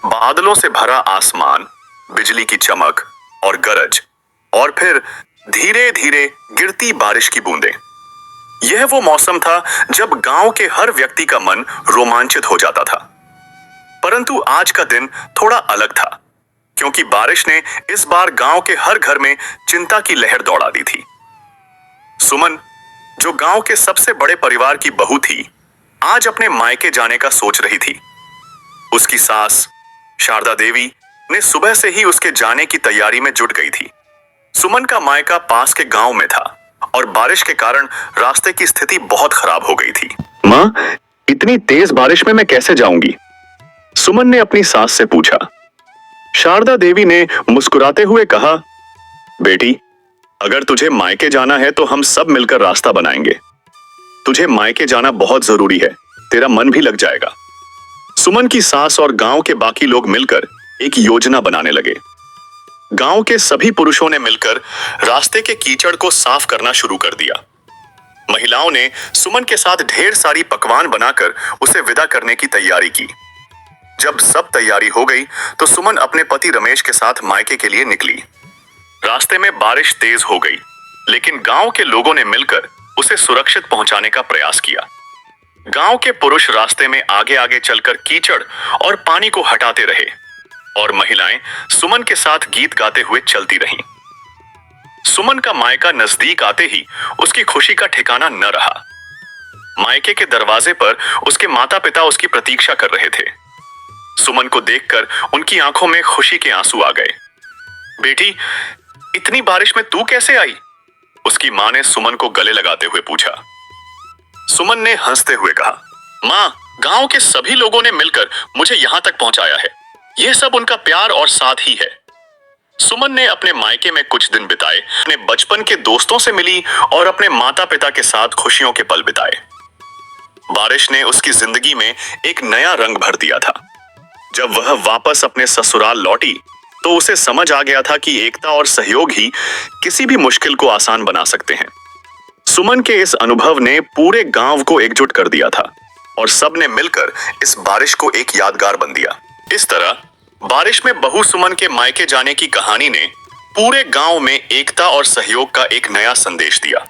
बादलों से भरा आसमान, बिजली की चमक और गरज, और फिर धीरे धीरे गिरती बारिश की बूंदें। यह वो मौसम था जब गांव के हर व्यक्ति का मन रोमांचित हो जाता था। परंतु आज का दिन थोड़ा अलग था, क्योंकि बारिश ने इस बार गांव के हर घर में चिंता की लहर दौड़ा दी थी। सुमन, जो गांव के सबसे बड़े परिवार की बहू थी, आज अपने मायके जाने का सोच रही थी। उसकी सास शारदा देवी ने सुबह से ही उसके जाने की तैयारी में जुट गई थी। सुमन का मायका पास के गांव में था और बारिश के कारण रास्ते की स्थिति बहुत खराब हो गई थी। माँ, इतनी तेज बारिश में मैं कैसे जाऊंगी? सुमन ने अपनी सास से पूछा। शारदा देवी ने मुस्कुराते हुए कहा, बेटी, अगर तुझे मायके जाना है तो हम सब मिलकर रास्ता बनाएंगे। तुझे मायके जाना बहुत जरूरी है, तेरा मन भी लग जाएगा। सुमन की सास और गांव के बाकी लोग मिलकर एक योजना बनाने लगे। गांव के सभी पुरुषों ने मिलकर रास्ते के कीचड़ को साफ करना शुरू कर दिया। महिलाओं ने सुमन के साथ ढेर सारी पकवान बनाकर उसे विदा करने की तैयारी की। जब सब तैयारी हो गई तो सुमन अपने पति रमेश के साथ मायके के लिए निकली। रास्ते में बारिश तेज हो गई, लेकिन गांव के लोगों ने मिलकर उसे सुरक्षित पहुंचाने का प्रयास किया। गांव के पुरुष रास्ते में आगे आगे चलकर कीचड़ और पानी को हटाते रहे और महिलाएं सुमन के साथ गीत गाते हुए चलती रहीं। सुमन का मायका नजदीक आते ही उसकी खुशी का ठिकाना न रहा। मायके के दरवाजे पर उसके माता पिता उसकी प्रतीक्षा कर रहे थे। सुमन को देखकर उनकी आंखों में खुशी के आंसू आ गए। बेटी, इतनी बारिश में तू कैसे आई? उसकी मां ने सुमन को गले लगाते हुए पूछा। सुमन ने हंसते हुए कहा, मां, गांव के सभी लोगों ने मिलकर मुझे यहां तक पहुंचाया है। यह सब उनका प्यार और साथ ही है। सुमन ने अपने मायके में कुछ दिन बिताए, अपने बचपन के दोस्तों से मिली और अपने माता पिता के साथ खुशियों के पल बिताए। बारिश ने उसकी जिंदगी में एक नया रंग भर दिया था। जब वह वापस अपने ससुराल लौटी तो उसे समझ आ गया था कि एकता और सहयोग ही किसी भी मुश्किल को आसान बना सकते हैं। सुमन के इस अनुभव ने पूरे गांव को एकजुट कर दिया था और सबने मिलकर इस बारिश को एक यादगार बन दिया। इस तरह बारिश में बहू सुमन के मायके जाने की कहानी ने पूरे गांव में एकता और सहयोग का एक नया संदेश दिया।